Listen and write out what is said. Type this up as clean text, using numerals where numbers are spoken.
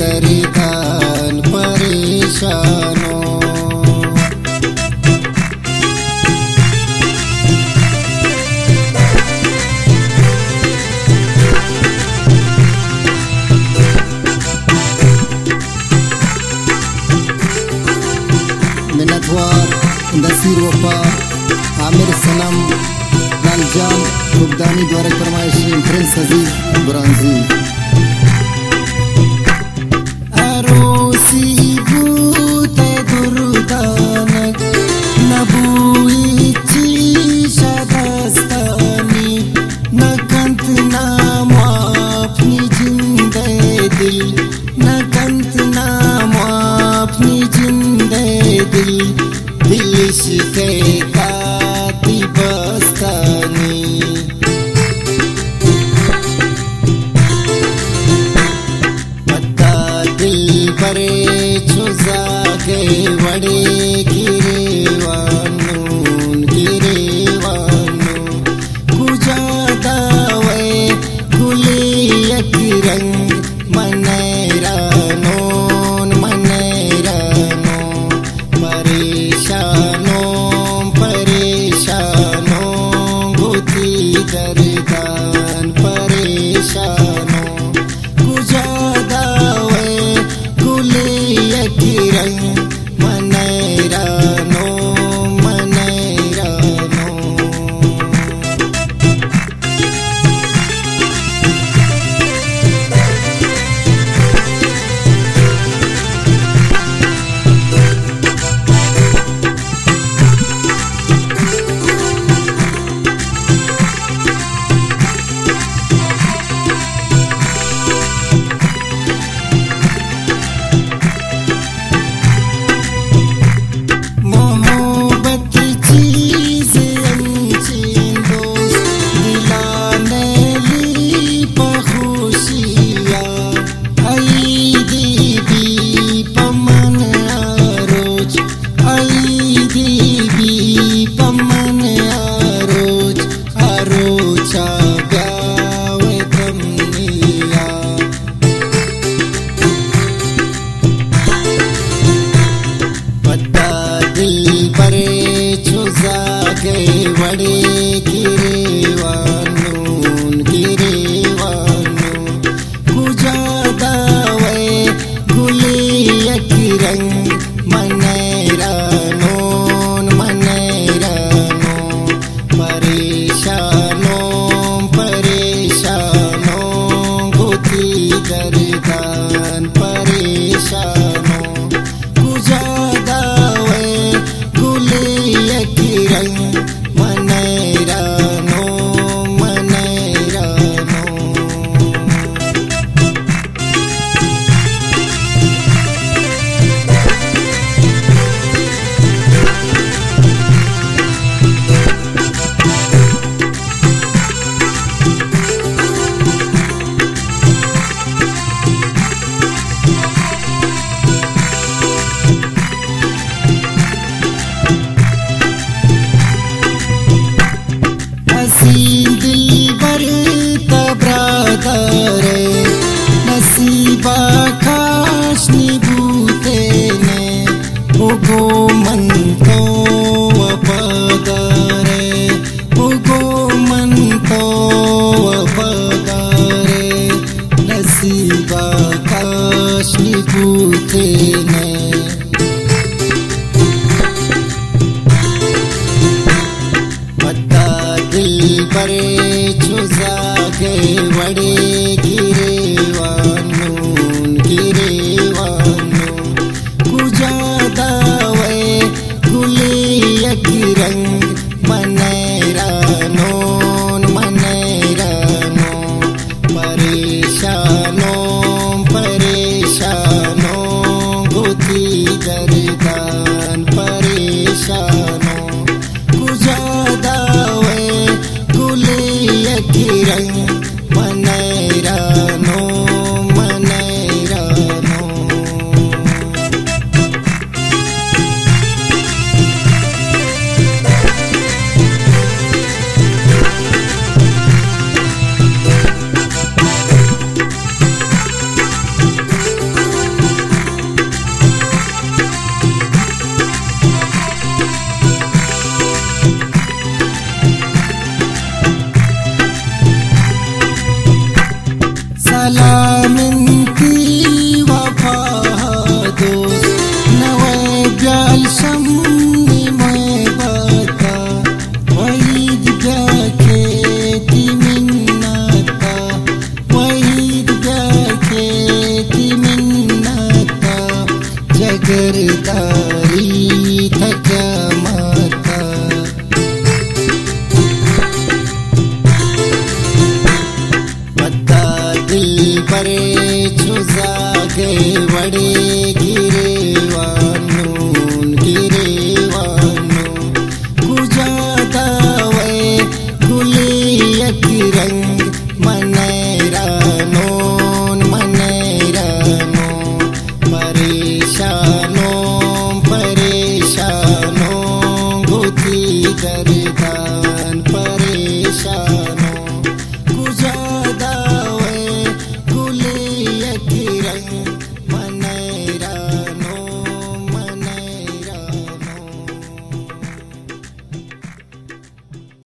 दर्दान परेशानो मिन्नतवार नसीर वफा आमिर सनम लालजान खुबदानी द्वारा फरमाइशी प्रिंस अजीज बुरांजी अरोसी भूत दुर्दानक नबुई चीशा दस्तानी नकंत नाम अपनी जिंदे दिल नकंत नाम अपनी जिंदे दिल दिल शिकायती बस्तानी मद्दा दिल परे छुजा के वड़े गिरेवानून कुजा दावे गुले एक रंग मनैरानोन परेशानों गुती दर्दान परेशानों कुजा दावे गुले एक रंग मनैरानों वड़े गिरेवानून कुजा दावे गुले एक रंग मनैरानोन परेशानों गुती दर्दान परेशानों कुजा दावे गुले एक रंग दिलबर तब्रादरे नसीबा खाशनी बूते ने उगो मन तो वफादारे उगो मन तो वफादारे नसीबा खाशनी बूते ने परे छुजा के वड़े गिरेवानून कुजा दावे गुले एक रंग मनैरानोन परेशानों गुती दर्दान परेशानों कुजा दावे गुले एक रंग मनैरानों सलामिंती वफा दोस्त नवे ब्याल शम्नी मैं बता वहीद ब्याखे ती मिन्नता वहीद ब्याखे ती मिन्नता जगरदारी थक्या माता दिल परे छुजा गए बड़े